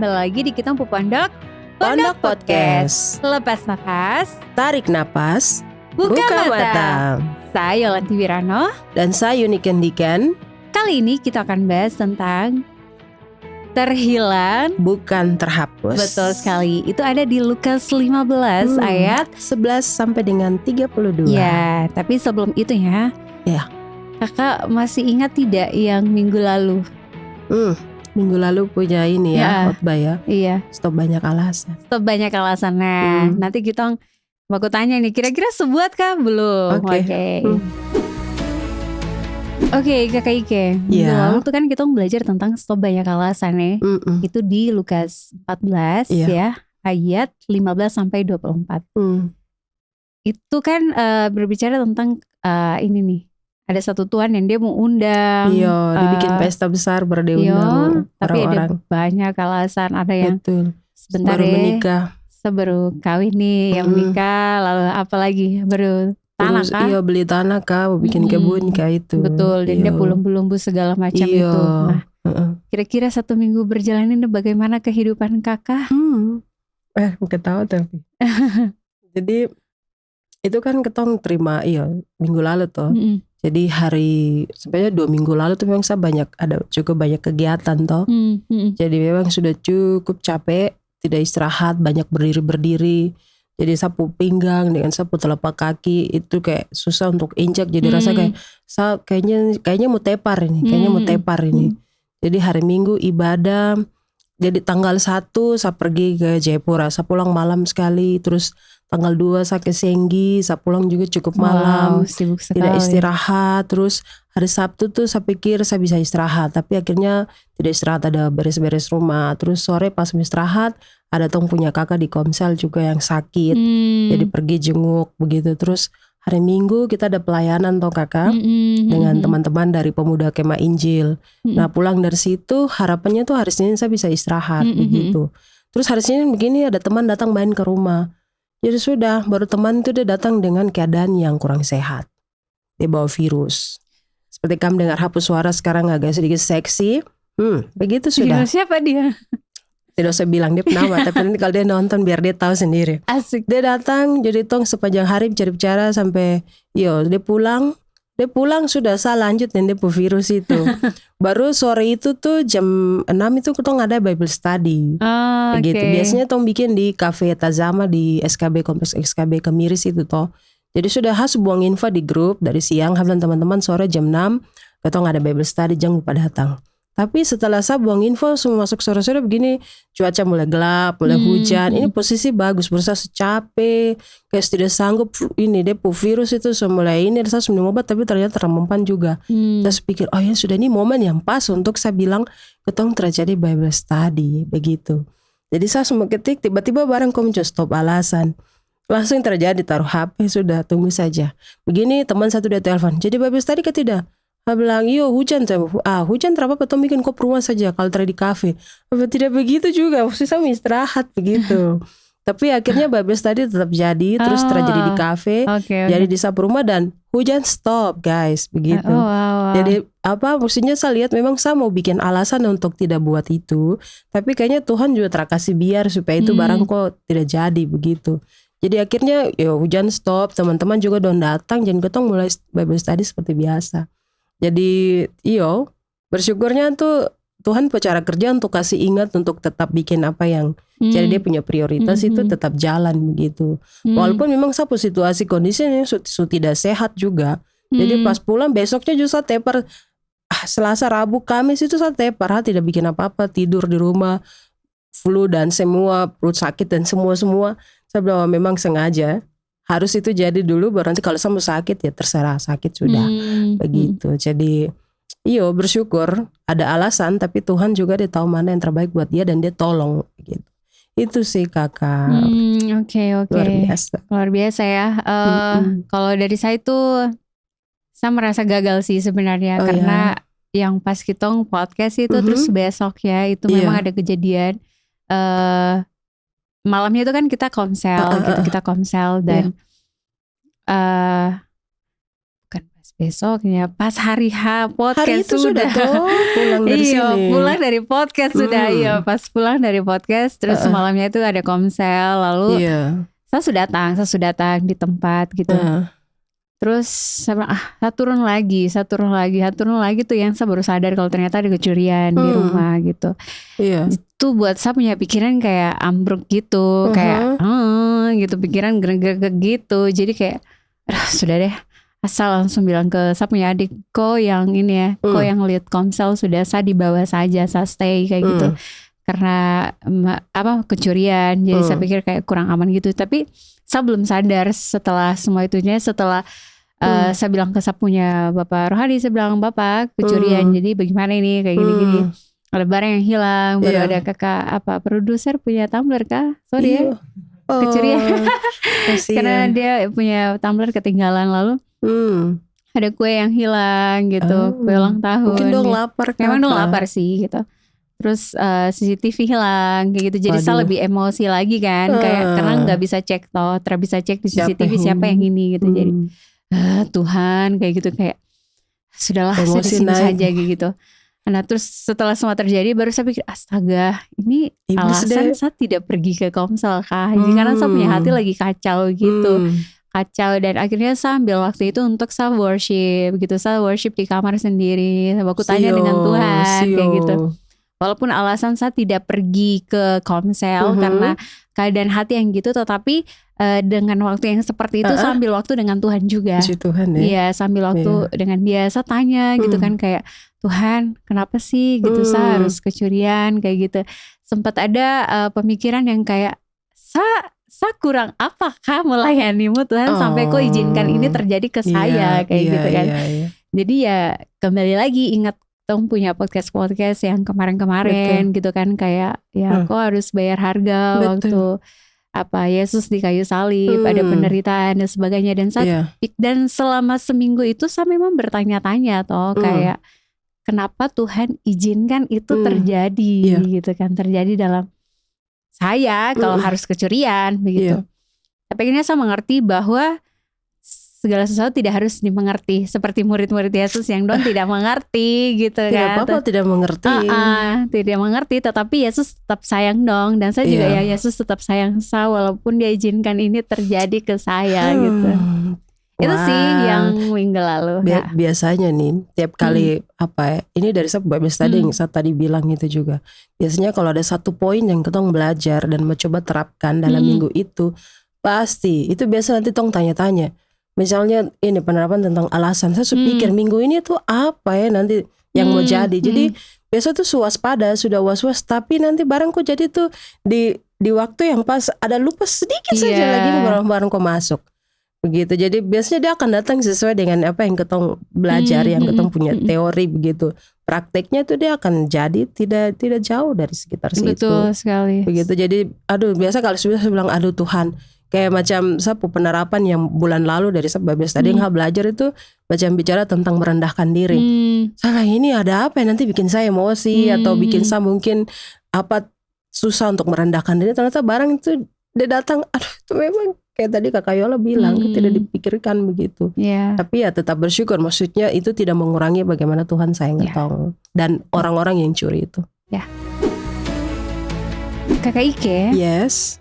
kembali lagi di Kita Pondok Pondok Podcast. Lepas nafas, Tarik napas, buka mata. Saya Yolanti Wirano. dan saya Uniken Diken. Kali ini kita akan bahas tentang terhilang. Bukan terhapus. Betul sekali. Itu ada di Lukas 15 ayat 11 sampai dengan 32. ya. Tapi sebelum itu ya, Kakak masih ingat tidak yang minggu lalu? Minggu lalu punya ini Ya. khotbah ya. Iya, Stop banyak alasan. stop banyak alasan. Nah, nanti kita aku tanya nih, kira-kira sebuat kah belum? Oke. Oke, Kakak Ike. Minggu Iya. lalu tuh kan kita belajar tentang stop banyak alasan ya. Itu di Lukas 14 Iya. ya, ayat 15 sampai 24. Itu kan berbicara tentang ini nih. Ada satu tuan yang dia mau undang. Iya, dibikin pesta besar baru dia undang tapi orang-orang. ada banyak alasan. Ada yang Betul. sebentar Baru ya, menikah. baru kawin nih, yang menikah, lalu apa lagi, baru tanah Terus kah? iya beli tanah kah, mau bikin kebun kah itu. Betul, dan dia Iya. belum-belum segala macam Iya. itu. Nah, kira-kira 1 minggu berjalan ini bagaimana kehidupan kakak? Ketawa tapi. Jadi itu kan ketong terima minggu lalu tuh. Jadi sebenarnya 2 minggu lalu tuh memang saya cukup banyak kegiatan toh. Jadi memang sudah cukup capek, tidak istirahat, banyak berdiri. Jadi sapu pinggang dengan sapu telapak kaki itu kayak susah untuk injak. Jadi rasa kayak saya kayaknya mau tepar ini, Jadi hari Minggu ibadah. Jadi tanggal 1 saya pergi ke Jayapura, saya pulang malam sekali. Terus tanggal 2 saya ke Senggi, saya pulang juga cukup malam. Sibuk sekali. Tidak istirahat. Terus hari Sabtu tuh saya pikir saya bisa istirahat, tapi akhirnya tidak istirahat, ada beres-beres rumah. Terus sore pas mau istirahat, ada tong punya kakak di Komsel juga yang sakit. Jadi pergi jenguk begitu. Terus hari Minggu kita ada pelayanan toh kakak dengan teman-teman dari Pemuda Kemah Injil. Nah pulang dari situ harapannya tuh hari Senin saya bisa istirahat begitu. Terus hari Senin begini ada teman datang main ke rumah. Jadi sudah baru teman itu dia datang dengan keadaan yang kurang sehat. Dia bawa virus. Seperti kamu dengar hapus suara sekarang agak sedikit seksi. Begitu sudah. Siapa dia? Tidak usah bilang dia nama, tapi nanti kalau dia nonton biar dia tahu sendiri. Asik. Dia datang jadi tong sepanjang hari bicara sampai dia pulang sudah saya lanjut dan dia virus itu. Baru sore itu tuh jam 6 itu tong ada Bible study. Begitu. Okay. Biasanya tong bikin di Cafe Tazama di SKB Kompleks SKB Kemiris itu toh. Jadi sudah harus buang info di grup dari siang dan teman-teman sore jam 6 ketong ada Bible study, jangan lupa datang. Tapi setelah saya buang info semua masuk sore-sore begini, cuaca mulai gelap, mulai hujan. Ini posisi bagus, berusaha capek, kayak tidak sanggup ini dia virus itu mulai ini saya minum obat tapi ternyata remempan juga. Saya pikir sudah ini momen yang pas untuk saya bilang ketong terjadi Bible study begitu. Jadi saya semua ketik tiba-tiba barang muncul stop alasan. Langsung terjadi taruh HP sudah tunggu saja. Begini teman satu dia telepon. Jadi Bible study ke tidak? Saya bilang, hujan terapa tong bikin kop rumah saja kalau di kafe. Tidak begitu juga, maksudnya saya istirahat begitu. Tapi akhirnya Bible study tetap jadi, terus terjadi di kafe, jadi di sapu rumah dan hujan stop guys, begitu. Jadi maksudnya saya lihat memang saya mau bikin alasan untuk tidak buat itu, tapi kayaknya Tuhan juga terkasih biar supaya itu barang kok tidak jadi begitu. Jadi akhirnya hujan stop, teman-teman juga don datang, dan ketong mulai Bible study seperti biasa. Jadi bersyukurnya tuh Tuhan cara kerja untuk kasih ingat untuk tetap bikin apa yang jadi dia punya prioritas itu tetap jalan begitu. Walaupun memang satu situasi kondisinya tidak sehat juga. Jadi pas pulang besoknya juga saya tepar Selasa, Rabu, Kamis itu saya tepar, tidak bikin apa-apa, tidur di rumah, flu dan semua, perut sakit dan semua. Saya bilang memang sengaja. Harus itu jadi dulu baru nanti kalau sama sakit ya terserah sakit sudah begitu. Jadi bersyukur ada alasan tapi Tuhan juga dia tahu mana yang terbaik buat dia dan dia tolong gitu. Itu sih kakak. Oke. Luar biasa ya. Kalau dari saya tuh saya merasa gagal sih sebenarnya karena yang pas kita podcast itu terus besok ya itu memang ada kejadian. Malamnya itu kan kita komsel dan bukan besoknya pas hari H podcast hari itu sudah pulang dari sini. Pulang dari podcast sudah. Iya, pas pulang dari podcast terus malamnya itu ada komsel, lalu saya sudah datang di tempat gitu. Terus saya bilang, saya turun lagi tuh yang saya baru sadar kalau ternyata ada kecurian di rumah gitu. Itu buat saya punya pikiran kayak ambruk gitu, kayak gitu, pikiran gerak-gerak gitu. Jadi kayak sudah deh, asal langsung bilang ke saya punya adik, kok yang ini ya, kok yang lead komsel sudah saya dibawa saja, saya stay kayak gitu. Karena kecurian, jadi saya pikir kayak kurang aman gitu. Tapi saya belum sadar setelah semua itunya, setelah saya bilang ke saya punya Bapak Rohani, saya bilang, Bapak kecurian, jadi bagaimana ini kayak gini-gini. Ada barang yang hilang, baru ada kakak produser punya tumbler kah? Sorry ya, kecurian. Karena dia punya tumbler ketinggalan, lalu ada kue yang hilang gitu, kue ulang tahun. Mungkin dong lapar. Memang dong lapar sih gitu. Terus CCTV hilang kayak gitu. Jadi saya lebih emosi lagi kan, kayak karena nggak bisa cek bisa cek di CCTV siapa yang ini gitu. Jadi Tuhan kayak gitu, kayak sudahlah saya di sini saja kayak gitu. Nah terus setelah semua terjadi baru saya pikir, astaga, ini alasan saya tidak pergi ke komsel kah? Karena saya punya hati lagi kacau gitu. Kacau, dan akhirnya saya ambil waktu itu untuk saya worship gitu. Saya worship di kamar sendiri, aku tanya dengan Tuhan kayak gitu. Walaupun alasan saya tidak pergi ke komsel karena keadaan hati yang gitu, tetapi dengan waktu yang seperti itu saya ambil waktu dengan Tuhan juga. Tuhan, ya? Iya, sambil waktu dengan dia, saya tanya gitu kan, kayak Tuhan kenapa sih gitu saya harus kecurian kayak gitu. Sempat ada pemikiran yang kayak saya kurang apakah melayanimu Tuhan sampai kau izinkan ini terjadi ke saya kayak gitu kan. Jadi ya kembali lagi ingat Tong punya podcast yang kemarin gitu kan, kayak ya kok harus bayar harga waktu Yesus di kayu salib, ada penderitaan dan sebagainya. Dan selama seminggu itu saya memang bertanya-tanya kayak kenapa Tuhan izinkan itu terjadi gitu kan, terjadi dalam saya kalau harus kecurian begitu. Tapi akhirnya saya mengerti bahwa segala sesuatu tidak harus dimengerti, seperti murid-murid Yesus yang tidak mengerti gitu kan. Tidak apa-apa tidak mengerti. Tidak mengerti, tetapi Yesus tetap sayang dong. Dan saya juga Yesus tetap sayang saya walaupun dia izinkan ini terjadi ke saya gitu. Itu sih yang minggu lalu. Biasanya nih tiap kali ini dari Bible study yang saya tadi bilang itu juga. Biasanya kalau ada satu poin yang kita belajar dan mencoba terapkan dalam minggu itu, pasti itu biasa nanti tong tanya-tanya. Misalnya ini penerapan tentang alasan, saya pikir minggu ini tuh apa ya nanti yang mau jadi. Jadi biasa tuh sudah was-was, tapi nanti barang kok jadi tuh di waktu yang pas ada lupa sedikit saja lagi barang-barang kok masuk. Begitu. Jadi biasanya dia akan datang sesuai dengan apa yang ketong belajar, yang ketong punya teori begitu. Prakteknya tuh dia akan jadi tidak jauh dari sekitar situ. Betul sekali. Begitu. Jadi biasa kalau sudah saya bilang Tuhan. Kayak macam sapu penerapan yang bulan lalu dari Bible study yang belajar itu macam bicara tentang merendahkan diri. Salah ini ada apa yang nanti bikin saya emosi atau bikin saya mungkin susah untuk merendahkan diri. Ternyata barang itu dia datang, itu memang kayak tadi Kakak Yola bilang tidak dipikirkan begitu. Tapi ya tetap bersyukur, maksudnya itu tidak mengurangi bagaimana Tuhan sayang ketong dan orang-orang yang curi itu. Kakak Ike. Yes.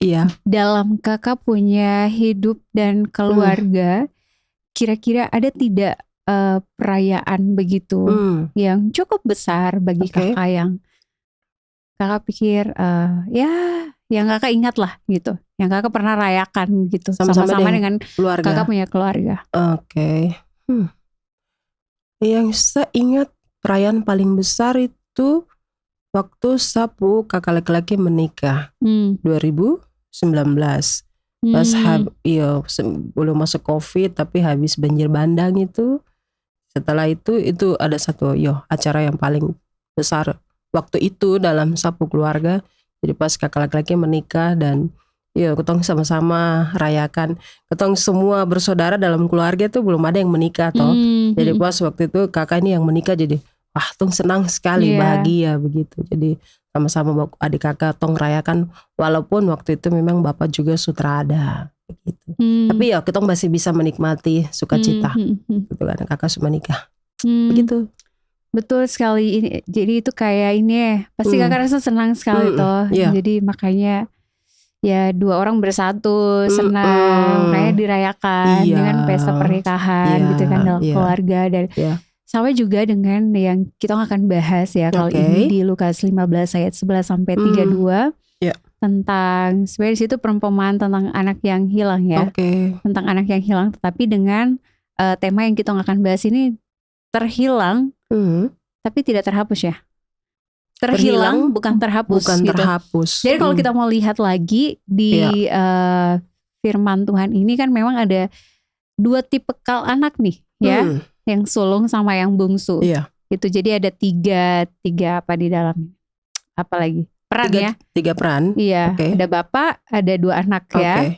Iya. Dalam kakak punya hidup dan keluarga, kira-kira ada tidak perayaan begitu yang cukup besar bagi kakak yang kakak pikir yang kakak ingat lah gitu, yang kakak pernah rayakan gitu sama-sama dengan keluarga. Kakak punya keluarga. Yang saya ingat perayaan paling besar itu waktu sapu kakak laki-laki menikah 2019 pas belum masuk COVID tapi habis banjir bandang itu. Setelah itu ada satu acara yang paling besar waktu itu dalam sapu keluarga. Jadi pas kakak laki-laki menikah dan ketong sama-sama rayakan. Ketong semua bersaudara dalam keluarga tuh belum ada yang menikah toh. Jadi pas waktu itu kakak ini yang menikah, jadi tong senang sekali, bahagia begitu. Jadi sama-sama adik kakak tong rayakan, walaupun waktu itu memang bapak juga sudah ada. begitu. Tapi ya kita masih bisa menikmati sukacita gitu kan kakak sudah menikah. Begitu. Betul sekali. Jadi itu kayak ini ya, pasti kakak rasa senang sekali toh. Jadi makanya ya dua orang bersatu senang, makanya dirayakan dengan pesta pernikahan gitu kan dalam keluarga. Dan sama juga dengan yang kita akan bahas ya kali ini di Lukas 15 ayat 11 sampai 32 tentang sebenarnya di situ perumpamaan tentang anak yang hilang ya, tentang anak yang hilang, tetapi dengan tema yang kita akan bahas ini terhilang tapi tidak terhapus ya. Terhilang bukan terhapus bukan gitu. Terhapus. Jadi kalau kita mau lihat lagi di firman Tuhan ini kan memang ada dua tipikal anak nih ya, yang sulung sama yang bungsu. Gitu. Jadi ada tiga apa di dalam apa lagi? Peran tiga peran. Iya. Ada bapak, ada dua anak ya.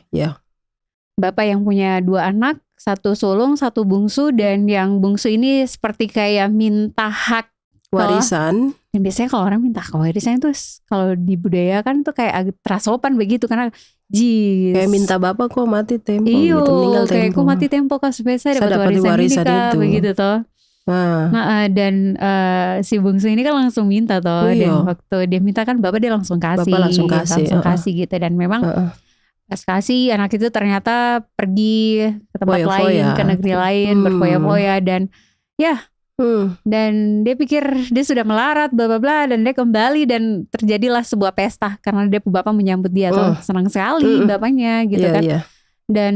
Bapak yang punya dua anak, satu sulung, satu bungsu, dan yang bungsu ini seperti kayak minta hak warisan. Dan biasanya kalau orang minta warisan itu kalau di budaya kan tuh kayak agak terasopan begitu karena kayak minta bapak kok mati tempo gitu, meninggal tempo. Kayak kok mati tempo kok supaya saya dapat warisan ini kak, begitu toh. Dan si bungsu ini kan langsung minta toh. Dan waktu dia minta kan bapak dia langsung kasih gitu. Dan memang pas kasih anak itu ternyata pergi ke tempat lain, ke negeri lain, berfoya-foya dan dan dia pikir dia sudah melarat bla bla bla, dan dia kembali dan terjadilah sebuah pesta karena dia bapak menyambut dia tuh senang sekali bapaknya gitu kan. Dan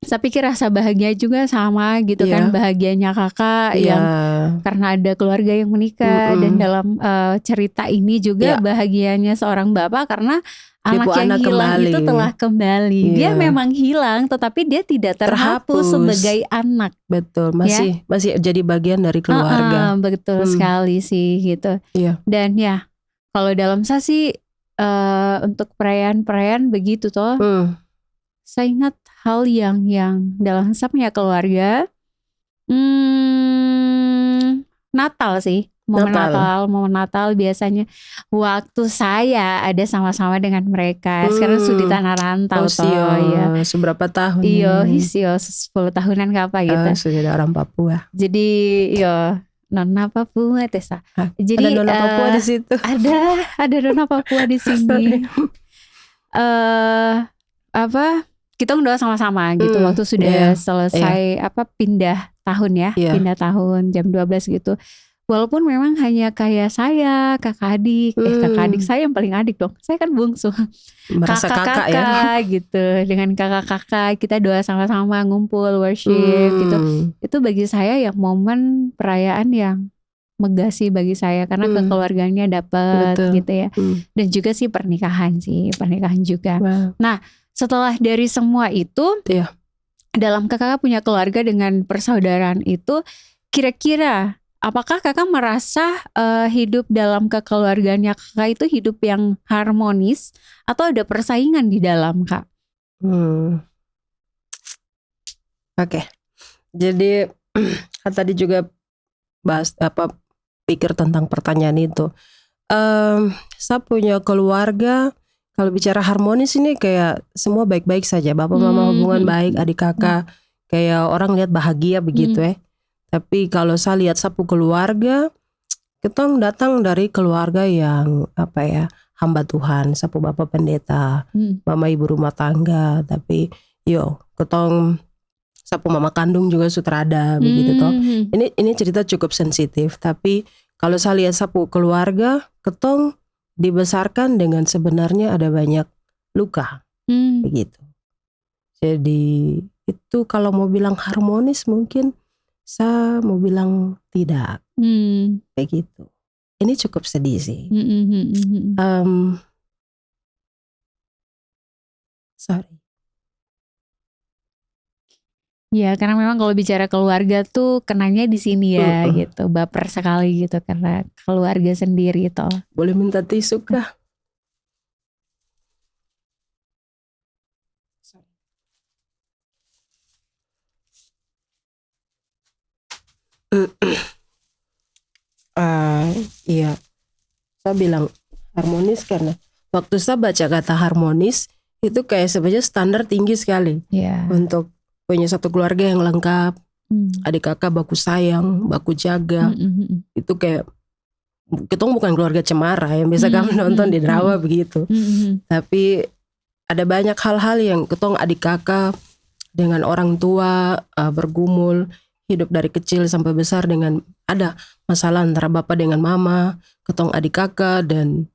saya pikir rasa bahagia juga sama gitu kan, bahagianya kakak yang karena ada keluarga yang menikah. Dan dalam cerita ini juga bahagianya seorang bapak karena anak yang hilang kembali. Itu telah kembali. Dia memang hilang tetapi dia tidak terhapus sebagai anak. Betul, masih jadi bagian dari keluarga. Betul sekali sih gitu. Dan ya kalau dalam saya sih untuk perayaan begitu toh. Saya ingat hal yang dalam saya punya keluarga, Natal sih, momen Natal biasanya waktu saya ada sama-sama dengan mereka. Sekarang sudah di tanah rantau seberapa tahun? 10 tahunan apa gitu. Sudah ada orang Papua. Jadi Nona Papua Tessa. Jadi ada Nona Papua di situ. Ada Nona Papua di sini. Kita doa sama-sama gitu waktu sudah selesai pindah tahun ya, pindah tahun jam 12 gitu. Walaupun memang hanya kayak saya, kakak adik saya yang paling adik dong. Saya kan bungsu. Merasa kakak ya gitu. Dengan kakak-kakak kita doa sama-sama, ngumpul, worship gitu. Itu bagi saya yang momen perayaan yang megah sih bagi saya karena kekeluarganya dapat gitu ya. Dan juga sih pernikahan juga. Nah, setelah dari semua itu, dalam kakak punya keluarga dengan persaudaraan itu, kira-kira apakah kakak merasa hidup dalam kekeluargaannya kakak itu hidup yang harmonis atau ada persaingan di dalam kak? Oke. Jadi tadi juga bahas pikir tentang pertanyaan itu. Saya punya keluarga. Kalau bicara harmonis ini kayak semua baik-baik saja. Bapak mama hubungan baik, adik kakak. Kayak orang lihat bahagia begitu Tapi kalau saya lihat sapu keluarga, ketong datang dari keluarga yang hamba Tuhan. Sapu bapak pendeta, mama ibu rumah tangga. Tapi ketong sapu mama kandung juga sutrada begitu toh. Ini cerita cukup sensitif. Tapi kalau saya lihat sapu keluarga, ketong dibesarkan dengan sebenarnya ada banyak luka begitu. Jadi itu kalau mau bilang harmonis mungkin saya mau bilang tidak begitu. Ini cukup sedih sih. Sorry. Ya karena memang kalau bicara keluarga tuh kenanya di sini ya gitu, baper sekali gitu karena keluarga sendiri toh. Boleh minta tisu kah? Iya, saya bilang harmonis karena waktu saya baca kata harmonis itu kayak sebenarnya standar tinggi sekali untuk punya satu keluarga yang lengkap. Adik kakak baku sayang, baku jaga. Itu kayak ketong bukan keluarga cemara yang biasa kamu nonton di drama begitu. Tapi ada banyak hal-hal yang ketong adik kakak dengan orang tua bergumul, hidup dari kecil sampai besar dengan ada masalah antara bapak dengan mama, ketong adik kakak. Dan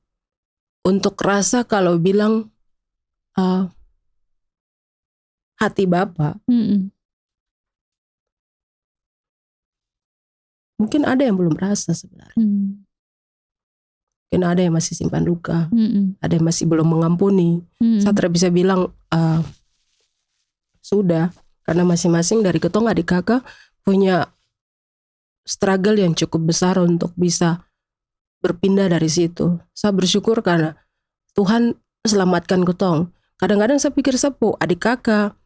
untuk rasa kalau bilang hati bapak, mungkin ada yang belum rasa sebenarnya. Mungkin ada yang masih simpan luka, ada yang masih belum mengampuni. Saya tidak bisa bilang sudah, karena masing-masing dari ketong adik kakak punya struggle yang cukup besar untuk bisa berpindah dari situ. Saya bersyukur karena Tuhan selamatkan ketong. Kadang-kadang saya pikir sepuh adik kakak,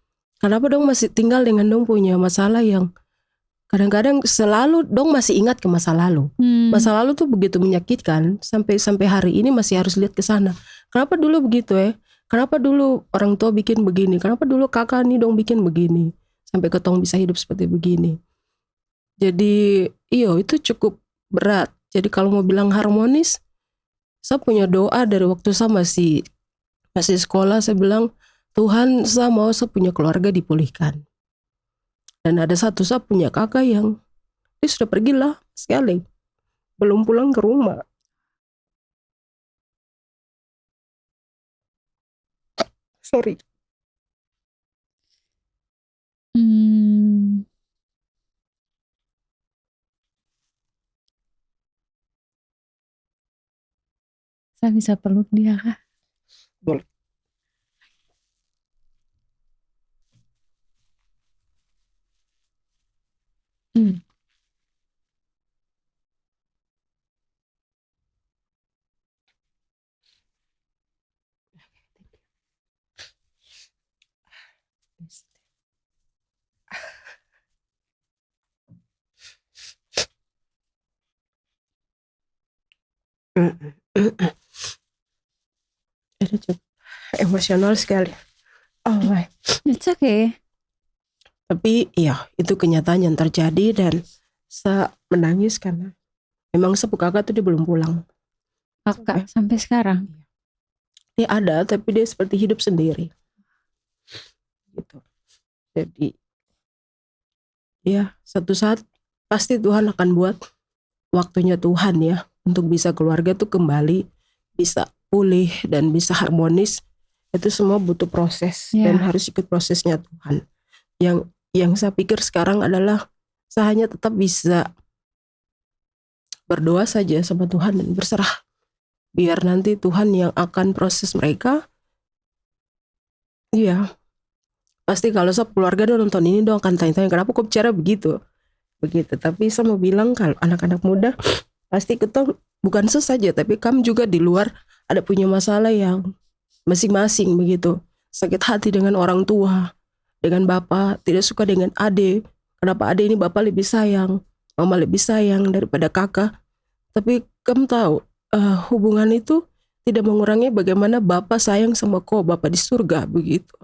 kenapa dong masih tinggal dengan dong punya masalah yang kadang-kadang selalu dong masih ingat ke masa lalu. Masa lalu tuh begitu menyakitkan sampai hari ini masih harus lihat ke sana. Kenapa dulu begitu Kenapa dulu orang tua bikin begini? Kenapa dulu kakak nih dong bikin begini? Sampai ketong bisa hidup seperti begini. Jadi itu cukup berat. Jadi kalau mau bilang harmonis, saya punya doa dari waktu saya masih sekolah. Saya bilang, Tuhan, saya mau saya punya keluarga dipulihkan. Dan ada satu saya punya kakak yang dia sudah pergi lah sekali, belum pulang ke rumah. Sorry. Saya bisa peluk dia kah? Boleh. Itu cukup emosional sekali. Oh my. It's okay. Tapi itu kenyataan yang terjadi dan saya menangis karena memang sepupu kakak tuh dia belum pulang. Kakak sampai sekarang? Dia ada tapi dia seperti hidup sendiri. Gitu. Jadi satu saat pasti Tuhan akan buat waktunya Tuhan untuk bisa keluarga tuh kembali bisa pulih dan bisa harmonis. Itu semua butuh proses dan harus ikut prosesnya Tuhan. Yang saya pikir sekarang adalah saya hanya tetap bisa berdoa saja sama Tuhan dan berserah. Biar nanti Tuhan yang akan proses mereka. Pasti kalau saya keluarga nonton ini dong akan tanya-tanya kenapa kok bicara begitu. Tapi saya mau bilang kalau anak-anak muda pasti ketemu bukan saja tapi kamu juga di luar ada punya masalah yang masing-masing begitu. Sakit hati dengan orang tua, dengan bapak, tidak suka dengan adik. Kenapa adik ini bapak lebih sayang, mama lebih sayang daripada kakak. Tapi kamu tahu hubungan itu tidak mengurangi bagaimana bapak sayang sama kau, bapak di surga begitu.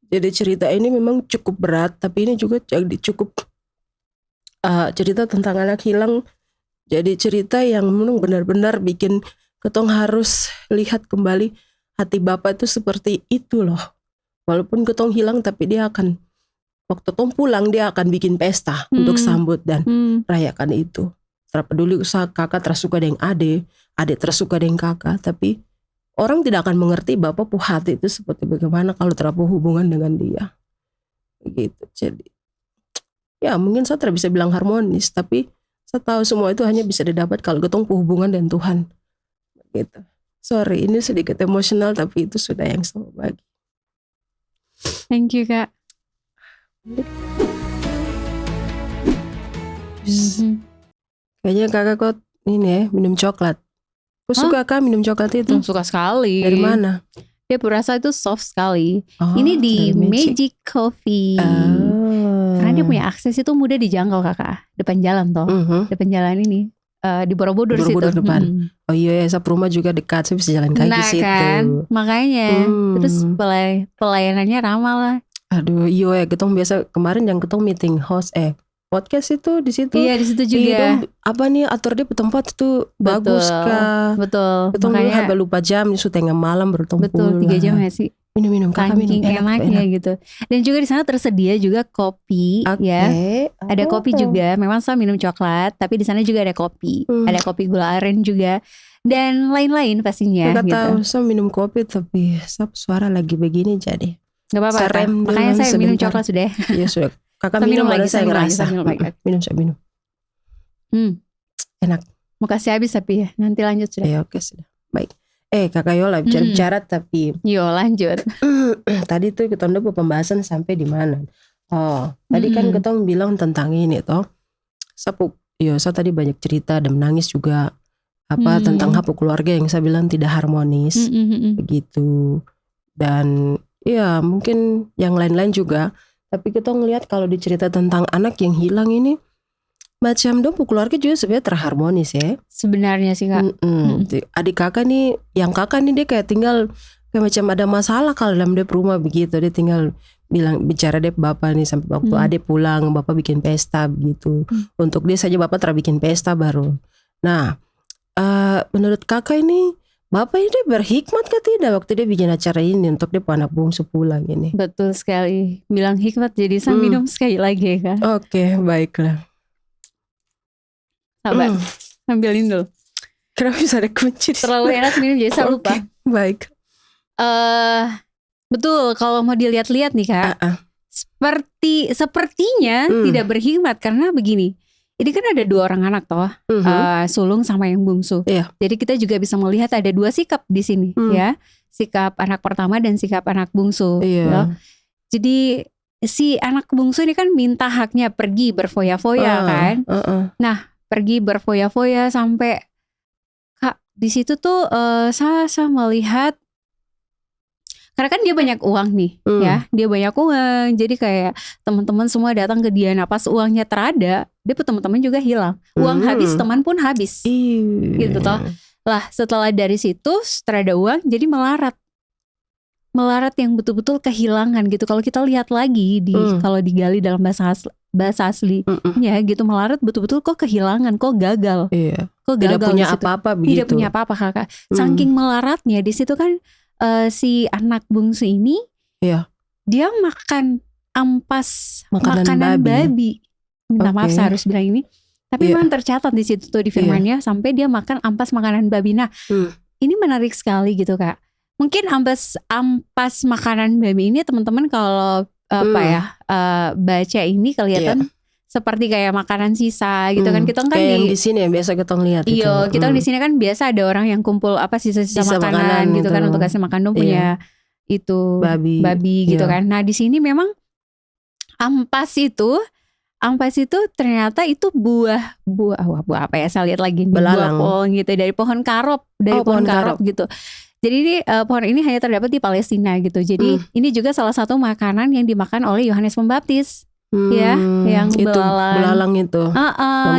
Jadi cerita ini memang cukup berat, tapi ini juga jadi cukup cerita tentang anak hilang. Jadi cerita yang memang benar-benar bikin ketong harus lihat kembali hati bapak itu seperti itu loh. Walaupun ketong hilang tapi dia akan waktu tong pulang dia akan bikin pesta untuk sambut dan rayakan itu. Terpeduli usaha kakak tersuka dengan adik tersuka dengan kakak, tapi orang tidak akan mengerti bapak puh hati itu seperti bagaimana kalau terlalu hubungan dengan dia. Begitu. Jadi mungkin saya tidak bisa bilang harmonis, tapi saya tahu semua itu hanya bisa didapat kalau ketong puh hubungan dengan Tuhan. Begitu. Sorry, ini sedikit emosional tapi itu sudah yang saya bagi. Thank you Kak. Kayaknya kakak kok ini minum coklat. Kok suka Kak minum coklat itu? Suka sekali. Dari mana? Dia berasa itu soft sekali. Ini di Magic Coffee. Karena dia punya akses itu mudah dijangkau Kakak. Depan jalan toh. Depan jalan ini. di Borobudur situ. Depan. Oh iya, rumah juga dekat, saya bisa jalan kaki situ. Kan, makanya terus pelayanannya ramah lah. Aduh, iya ketong biasa kemarin yang ketong meeting host podcast itu di situ. Iya, di situ juga. Apa nih atur dia tempat itu bagus kah? Betul. Ketong dulu hampir lupa jam, isu tengah malam bertemu. Betul, 3 jam ya sih. Minum saking enaknya gitu. Dan juga di sana tersedia juga kopi, ya. Ada kopi juga. Memang saya minum coklat, tapi di sana juga ada kopi. Ada kopi gula aren juga dan lain-lain pastinya. Gak gitu. tahu saya minum kopi tapi suara lagi begini jadi. Gak apa-apa. Makanya saya minum coklat sudah. Ya sudah. Kakak minum lagi, saya ngerasa. Minum. Enak. Mau kasih habis tapi ya. Nanti lanjut sudah. Ya oke sudah. Baik. Kakak Yola bicara tapi. Yo lanjut. Tadi tuh kita udah pembahasan sampai di mana? Oh, tadi kan kita bilang tentang ini toh. Saya tadi banyak cerita dan menangis juga tentang keluarga yang saya bilang tidak harmonis begitu. Dan ya mungkin yang lain-lain juga. Tapi kita ngelihat kalau dicerita tentang anak yang hilang ini macam dong keluarga juga sebenarnya terharmonis ya. Sebenarnya sih Kak. Adik kakak nih, yang kakak nih dia kayak tinggal kayak macam ada masalah kalau dalam dia rumah begitu. Dia tinggal bicara dia bapak nih sampai waktu adik pulang bapak bikin pesta begitu. Untuk dia saja bapak bikin pesta baru. Nah, menurut kakak ini bapak ini berhikmat kah tidak waktu dia bikin acara ini untuk dia anak bungsu pulang ini? Betul sekali. Bilang hikmat jadi saya minum sekali lagi Kak. Oke, baiklah. Sabar, ambilin dulu. Kenapa bisa ada kunci? Terlalu enak minum jadi saya lupa. Baik. Betul, kalau mau dilihat-lihat nih Kak, sepertinya tidak berhikmat karena begini. Ini kan ada 2 orang anak toh, sulung sama yang bungsu. Jadi kita juga bisa melihat ada 2 sikap di sini, ya, sikap anak pertama dan sikap anak bungsu. Ya. Jadi si anak bungsu ini kan minta haknya pergi berfoya-foya kan. Nah, pergi berfoya-foya sampai Kak di situ tuh saya melihat karena kan dia banyak uang nih, ya, dia banyak uang, jadi kayak teman-teman semua datang ke dia. Nah pas uangnya terada, dia teman-teman juga hilang, uang habis, teman pun habis, gitu toh. Lah setelah dari situ terada uang, jadi melarat yang betul-betul kehilangan gitu. Kalau kita lihat lagi kalau digali dalam bahasa aslinya gitu, melarat betul-betul kok kehilangan, kok gagal, kok gagal, tidak punya apa-apa begitu. Tidak punya apa-apa Kakak. Saking melaratnya di situ kan. Si anak bungsu ini dia makan ampas makanan babi. Minta maaf saya harus bilang ini, tapi memang tercatat di situ tuh di firmannya sampai dia makan ampas makanan babi. Nah, ini menarik sekali gitu Kak. Mungkin ampas makanan babi ini teman-teman kalau baca ini kelihatan seperti kayak makanan sisa gitu kan. Kita kan kayak di sini ya biasa kita lihat. Iya, kita di sini kan biasa ada orang yang kumpul sisa-sisa makanan gitu kan untuk kasih makan dong punya itu babi gitu kan. Nah, di sini memang ampas itu ternyata itu buah apa ya? Saya lihat lagi nih, buah pohon gitu dari pohon karop, pohon karop gitu. Jadi ini pohon ini hanya terdapat di Palestina gitu. Jadi ini juga salah satu makanan yang dimakan oleh Yohanes Pembaptis. Yang belalang itu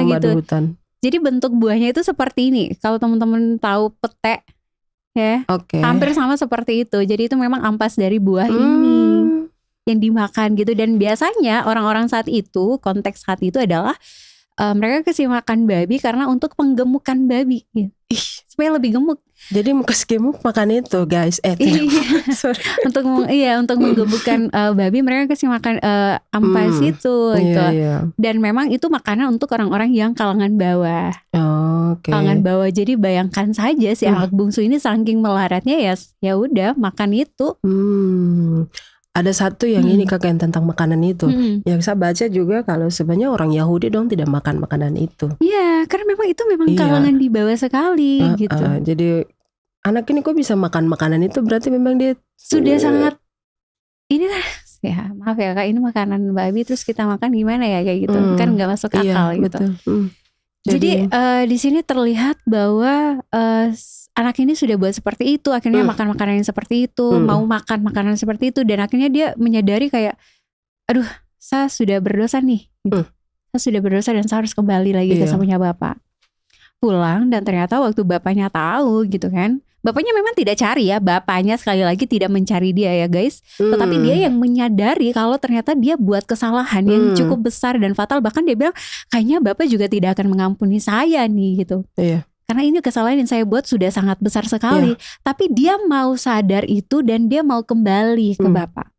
gitu. Hutan. Jadi bentuk buahnya itu seperti ini. Kalau teman-teman tahu pete, ya, hampir sama seperti itu. Jadi itu memang ampas dari buah ini yang dimakan gitu. Dan biasanya orang-orang saat itu, konteks saat itu adalah mereka kasih makan babi karena untuk penggemukan babi, gitu. Supaya lebih gemuk. Jadi mau kasih gemuk makan itu guys. Untuk menggemukkan babi mereka kasih makan ampas itu gitu. Dan memang itu makanan untuk orang-orang yang kalangan bawah. Kalangan bawah. Jadi bayangkan saja si anak bungsu ini saking melaratnya ya udah makan itu. Ada satu yang ini kakak yang tentang makanan itu. Yang saya baca juga kalau sebenarnya orang Yahudi dong tidak makan makanan itu. Iya, karena memang itu kalangan di bawah sekali gitu. Jadi anak ini kok bisa makan makanan itu, berarti memang dia sudah sangat inilah ya, maaf ya Kak, ini makanan babi terus kita makan gimana ya kayak gitu. Kan nggak masuk akal gitu. Jadi di sini terlihat bahwa anak ini sudah buat seperti itu, akhirnya makan makanan yang seperti itu, mau makan makanan seperti itu, dan akhirnya dia menyadari kayak, aduh, saya sudah berdosa nih, gitu. Saya sudah berdosa dan saya harus kembali lagi ke punya bapak. pulang dan ternyata waktu bapaknya tahu gitu kan. Bapaknya memang tidak cari ya, bapaknya sekali lagi tidak mencari dia ya guys. Tetapi dia yang menyadari kalau ternyata dia buat kesalahan yang cukup besar dan fatal. Bahkan dia bilang kayaknya bapak juga tidak akan mengampuni saya nih gitu. Iya. Karena ini kesalahan yang saya buat sudah sangat besar sekali. Tapi dia mau sadar itu dan dia mau kembali ke bapak.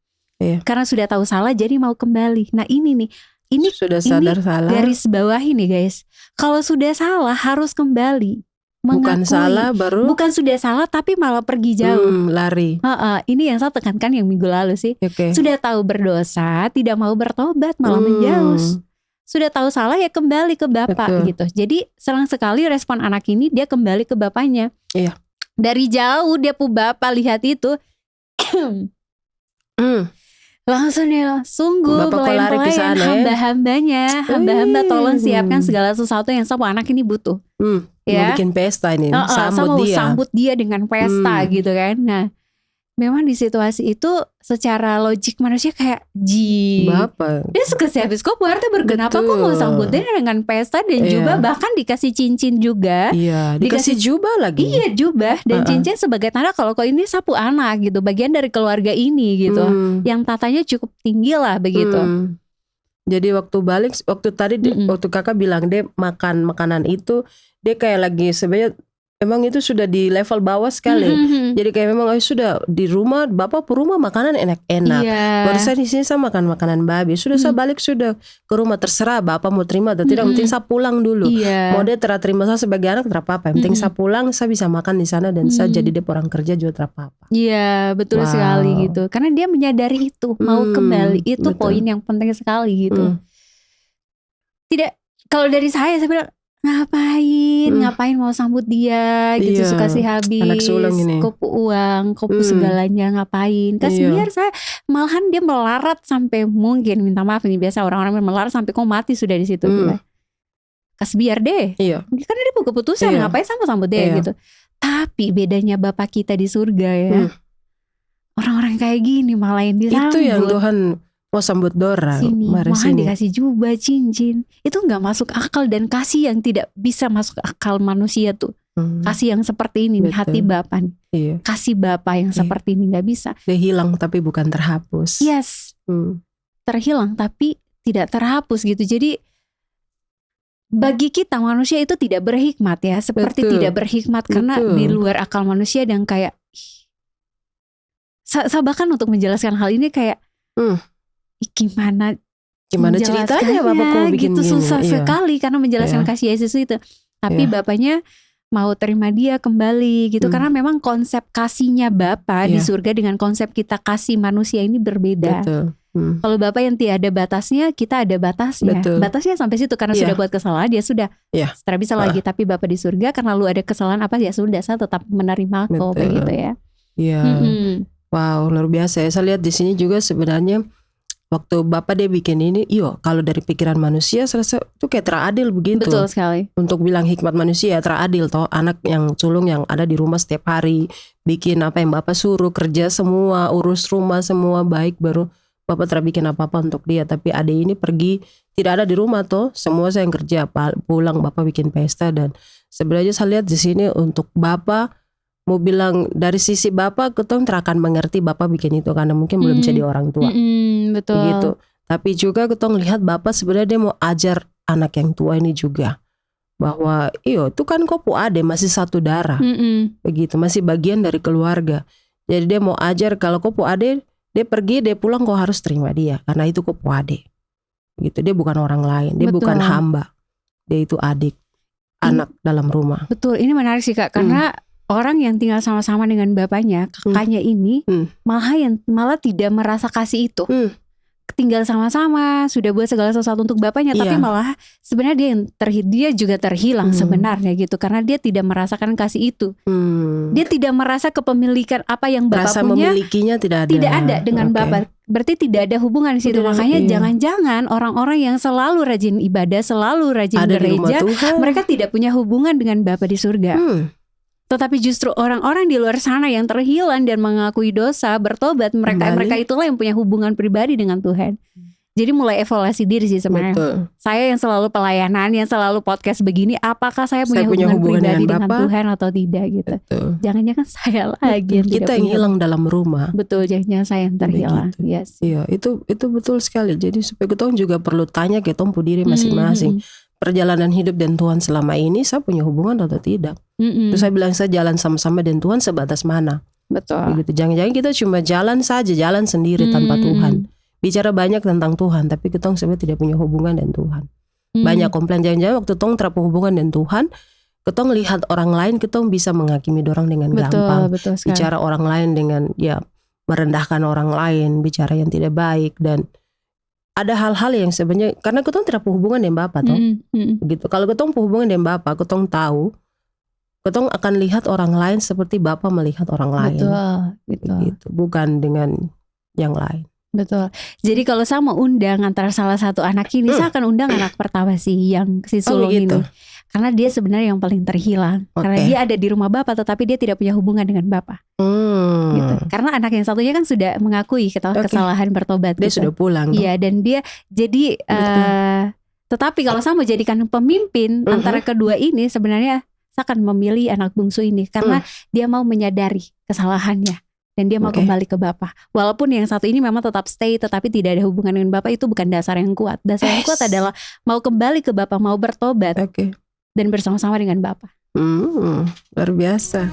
Karena sudah tahu salah jadi mau kembali. Nah ini nih. Ini sudah sadar salah. Garis bawah ini guys. Kalau sudah salah harus kembali. Bukan salah baru. Bukan sudah salah tapi malah pergi jauh. Lari. Ini yang saya tekankan yang minggu lalu sih. Sudah tahu berdosa, tidak mau bertobat, malah menjauh. Sudah tahu salah ya kembali ke bapak gitu. Jadi selang sekali respon anak ini dia kembali ke bapaknya. Iya. Dari jauh dia pu bapak lihat itu. Langsung ya, sungguh pelayan-pelayan hamba-hambanya, hamba-hamba tolong siapkan segala sesuatu yang sama anak ini butuh. Mau bikin pesta ini, sambut dia dengan pesta gitu kan. Nah, memang di situasi itu secara logik manusia kayak Bapak dia habis kok berarti berkenapa kok mau sambut dia dengan pesta dan jubah, bahkan dikasih cincin juga. Iya, dikasih jubah lagi. Iya, jubah dan cincin sebagai tanda kalau kok ini sapu anak gitu, bagian dari keluarga ini gitu. Yang tatanya cukup tinggi lah begitu. Jadi waktu tadi waktu kakak bilang dia makan makanan itu, dia kayak lagi sebenarnya emang itu sudah di level bawah sekali. Jadi kayak memang sudah di rumah, bapak per rumah makanan enak-enak. Baru saya di sini saya makan makanan babi. Sudah saya balik sudah ke rumah, terserah bapak mau terima atau tidak. Penting saya pulang dulu. Mau dia terima saya sebagai anak tidak apa-apa. Penting saya pulang, saya bisa makan di sana dan saya jadi dia orang kerja juga tidak apa-apa. Iya, betul sekali gitu. Karena dia menyadari itu, mau kembali itu poin yang penting sekali gitu. Tidak, kalau dari saya bilang ngapain mau sambut dia gitu, suka sih habis kopu uang, kopu segalanya, ngapain kasih biar saya, malahan dia melarat sampai mungkin minta maaf ini biasa orang-orang melarat sampai kau mati sudah di situ. Kasih biar deh, karena dia keputusan ngapain sambut dia gitu. Tapi bedanya bapak kita di surga ya, orang-orang kayak gini malah yang disambut. Itu yang Tuhan mau sambut Dora, malah dikasih jubah, cincin. Itu gak masuk akal, dan kasih yang tidak bisa masuk akal manusia tuh. Kasih yang seperti ini nih, hati Bapa. Kasih Bapa yang seperti ini gak bisa. Dia hilang tapi bukan terhapus. Yes, terhilang tapi tidak terhapus gitu. Jadi bagi kita manusia itu tidak berhikmat ya. Seperti tidak berhikmat karena di luar akal manusia. Dan kayak saya bahkan untuk menjelaskan hal ini kayak gimana ceritanya bapak kok bikin gitu, susah sekali karena menjelaskan kasih Yesus itu. Tapi bapaknya mau terima dia kembali gitu, karena memang konsep kasihnya Bapa di surga dengan konsep kita kasih manusia ini berbeda. Kalau Bapa yang tiada batasnya, kita ada batasnya. Batasnya sampai situ karena sudah buat kesalahan, dia sudah setelah bisa lagi. Tapi Bapa di surga karena lu ada kesalahan apa ya sudah, saya tetap menerima kok begitu ya. Wow, luar biasa ya. Saya lihat di sini juga sebenarnya waktu Bapak dia bikin ini, kalau dari pikiran manusia saya rasa itu kayak teradil begitu. Betul sekali. Untuk bilang hikmat manusia teradil toh, anak yang sulung yang ada di rumah setiap hari bikin apa yang Bapak suruh, kerja semua, urus rumah semua baik, baru Bapak tidak bikin apa-apa untuk dia. Tapi adik ini pergi tidak ada di rumah toh, semua saya yang kerja, pulang Bapak bikin pesta. Dan sebenarnya saya lihat di sini untuk Bapak mau bilang dari sisi Bapak, ketong akan mengerti Bapak bikin itu karena mungkin belum jadi orang tua. Betul. Begitu. Tapi juga ketong lihat Bapak sebenarnya dia mau ajar anak yang tua ini juga bahwa itu kan kopu ade masih satu darah. Begitu, masih bagian dari keluarga. Jadi dia mau ajar kalau kopu ade, dia pergi, dia pulang kau harus terima dia karena itu kopu ade. Gitu, dia bukan orang lain, dia bukan hamba. Dia itu adik, anak dalam rumah. Betul, ini menarik sih Kak, karena orang yang tinggal sama-sama dengan bapaknya, kakaknya ini malah tidak merasa kasih itu. Tinggal sama-sama, sudah buat segala sesuatu untuk bapaknya, tapi malah sebenarnya dia juga terhilang sebenarnya gitu, karena dia tidak merasakan kasih itu. Dia tidak merasa kepemilikan apa yang bapak rasa punya. Memilikinya tidak ada dengan bapak. Berarti tidak ada hubungan di situ. Makanya jangan-jangan orang-orang yang selalu rajin ibadah, selalu rajin ada gereja, mereka tidak punya hubungan dengan Bapa di surga. Tetapi justru orang-orang di luar sana yang terhilang dan mengakui dosa, bertobat, mereka itulah yang punya hubungan pribadi dengan Tuhan. Jadi mulai evaluasi diri sih sebenarnya. Betul. Saya yang selalu pelayanan, yang selalu podcast begini, apakah saya punya hubungan pribadi dengan Tuhan atau tidak gitu. Betul. Jangan-jangan saya lagi yang kita yang hilang dalam rumah. Betul, jangan saya yang terhilang. Gitu. Yes. Iya, itu betul sekali. Jadi supaya kita juga perlu tanya ke tompu diri masing-masing. Perjalanan hidup dan Tuhan selama ini saya punya hubungan atau tidak. Terus saya bilang saya jalan sama-sama dengan Tuhan sebatas mana. Betul. Begitu. Jangan-jangan kita cuma jalan saja, jalan sendiri tanpa Tuhan. Bicara banyak tentang Tuhan, tapi kita sebenarnya tidak punya hubungan dengan Tuhan. Banyak komplain, jangan-jangan waktu kita terapung hubungan dengan Tuhan, kita lihat orang lain, kita bisa menghakimi orang dengan gampang. Betul bicara orang lain dengan merendahkan orang lain, bicara yang tidak baik, dan ada hal-hal yang sebenarnya karena kita terapung hubungan dengan Bapa toh. Begitu. Kalau kita hubungan dengan Bapa, kita tahu, kita akan lihat orang lain seperti Bapa melihat orang lain. Betul. Gitu. Bukan dengan yang lain. Betul. Jadi kalau saya mau undang antara salah satu anak ini, saya akan undang anak pertama sih, yang si sulung ini. Karena dia sebenarnya yang paling terhilang. Karena dia ada di rumah Bapak, tetapi dia tidak punya hubungan dengan Bapak. Gitu. Karena anak yang satunya kan sudah mengakui kesalahan, bertobat. Dia sudah pulang. Iya, dan dia jadi tetapi kalau saya mau jadikan pemimpin antara kedua ini, sebenarnya saya akan memilih anak bungsu ini. Karena dia mau menyadari kesalahannya. Dan dia mau kembali ke Bapak. Walaupun yang satu ini memang tetap stay, tetapi tidak ada hubungan dengan Bapak, itu bukan dasar yang kuat. Dasar yang kuat adalah mau kembali ke Bapak, mau bertobat. Dan bersama-sama dengan Bapak. Luar biasa.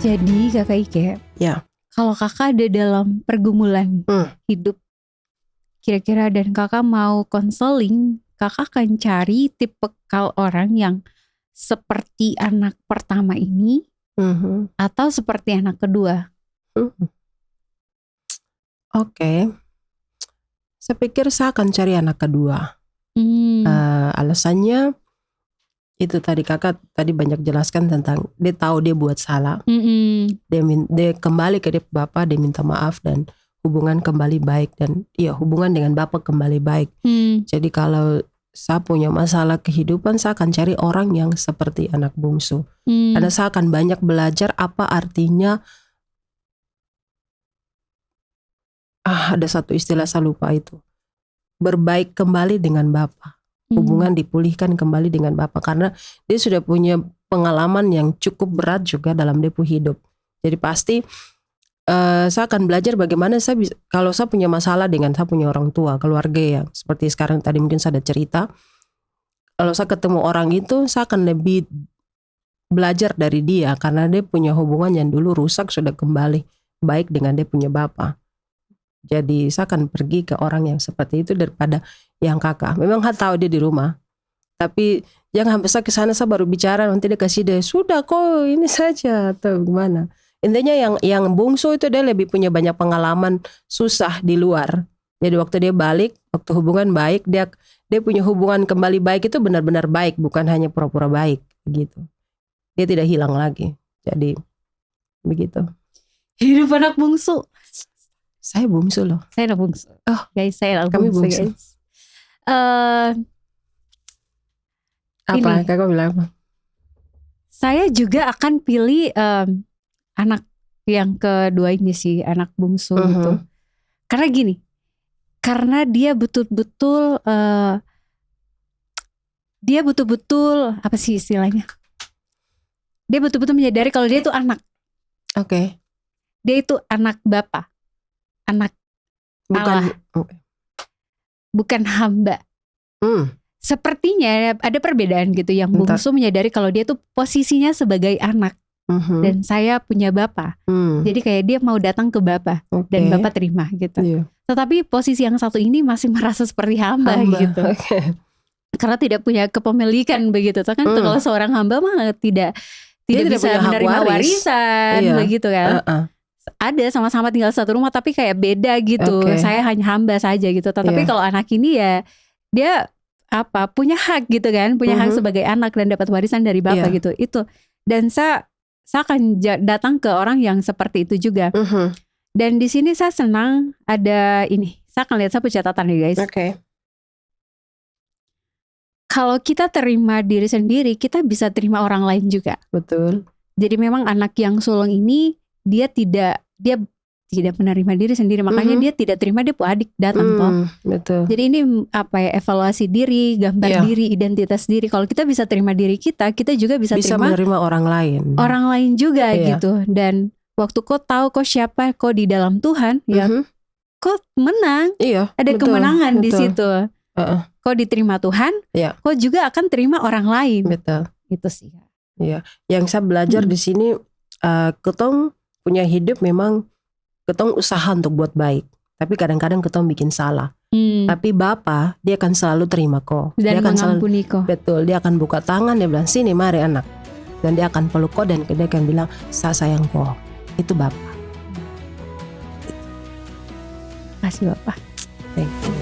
Jadi Kakak Ike, kalau Kakak ada dalam pergumulan hidup, kira-kira dan Kakak mau konseling, Kakak akan cari tipe orang yang seperti anak pertama ini, atau seperti anak kedua? Saya pikir saya akan cari anak kedua. Alasannya itu tadi kakak tadi banyak jelaskan tentang dia tahu dia buat salah. Dia kembali ke dia Bapak, dia minta maaf dan hubungan kembali baik, dan hubungan dengan Bapak kembali baik. Jadi kalau saya punya masalah kehidupan, saya akan cari orang yang seperti anak bungsu. Karena saya akan banyak belajar apa artinya. Ada satu istilah saya lupa itu. Berbaik kembali dengan Bapa. Hubungan dipulihkan kembali dengan Bapa. Karena dia sudah punya pengalaman yang cukup berat juga dalam dia hidup. Jadi pasti saya akan belajar bagaimana saya bisa, kalau saya punya masalah dengan saya punya orang tua, keluarga yang seperti sekarang tadi mungkin saya ada cerita. Kalau saya ketemu orang itu, saya akan lebih belajar dari dia karena dia punya hubungan yang dulu rusak sudah kembali baik dengan dia punya Bapa. Jadi saya akan pergi ke orang yang seperti itu daripada yang kakak. Memang saya tahu dia di rumah, tapi jangan sampai saya kesana saya baru bicara nanti dia kasih dia sudah kok ini saja atau gimana. Intinya yang bungsu itu dia lebih punya banyak pengalaman susah di luar. Jadi waktu dia balik, waktu hubungan baik, dia punya hubungan kembali baik itu benar-benar baik, bukan hanya pura-pura baik gitu. Dia tidak hilang lagi. Jadi begitu. Hidup anak bungsu. Saya bungsu loh. Saya anak bungsu. Guys, saya anak bungsu. Guys. Apa? Kakak bilang apa? Saya juga akan pilih anak yang kedua ini sih, anak bungsu gitu. Karena gini, karena dia betul-betul apa sih istilahnya? Dia betul-betul menyadari kalau dia itu anak. Dia itu anak Bapa, anak Allah, bukan hamba. Sepertinya ada perbedaan gitu. Yang bungsu menyadari kalau dia tuh posisinya sebagai anak. Dan saya punya Bapa. Jadi kayak dia mau datang ke Bapa dan Bapa terima gitu. Tetapi posisi yang satu ini masih merasa seperti hamba. Gitu. Karena tidak punya kepemilikan begitu. Kan kalau seorang hamba mah tidak bisa menerima warisan begitu kan. Ada sama-sama tinggal satu rumah tapi kayak beda gitu. Saya hanya hamba saja gitu. Tetapi kalau anak ini ya dia punya hak gitu kan, punya hak sebagai anak dan dapat warisan dari Bapa gitu. Itu. Dan saya akan datang ke orang yang seperti itu juga. Dan di sini saya senang ada ini. Saya akan lihat satu catatan nih guys. Kalau kita terima diri sendiri, kita bisa terima orang lain juga. Betul. Jadi memang anak yang sulung ini dia tidak menerima diri sendiri, makanya dia tidak terima dia adik datang toh. Betul. Jadi ini apa ya, evaluasi diri, gambar diri, identitas diri. Kalau kita bisa terima diri kita juga bisa terima menerima orang lain juga gitu. Dan waktu kau tahu kau siapa, kau di dalam Tuhan, ya kau menang. Ada kemenangan di situ. Kau diterima Tuhan, kau juga akan terima orang lain. Betul. Itu sih. Iya, yang saya belajar di sini, ketong punya hidup memang ketong usaha untuk buat baik, tapi kadang-kadang ketong bikin salah. Tapi Bapa dia akan selalu terima kau. Dan dia akan mengampuni kau. Betul, dia akan buka tangan, dia bilang sini mari anak, dan dia akan peluk kau dan dia akan bilang saya sayang kau. Itu Bapa. Kasih Bapak. Thank you.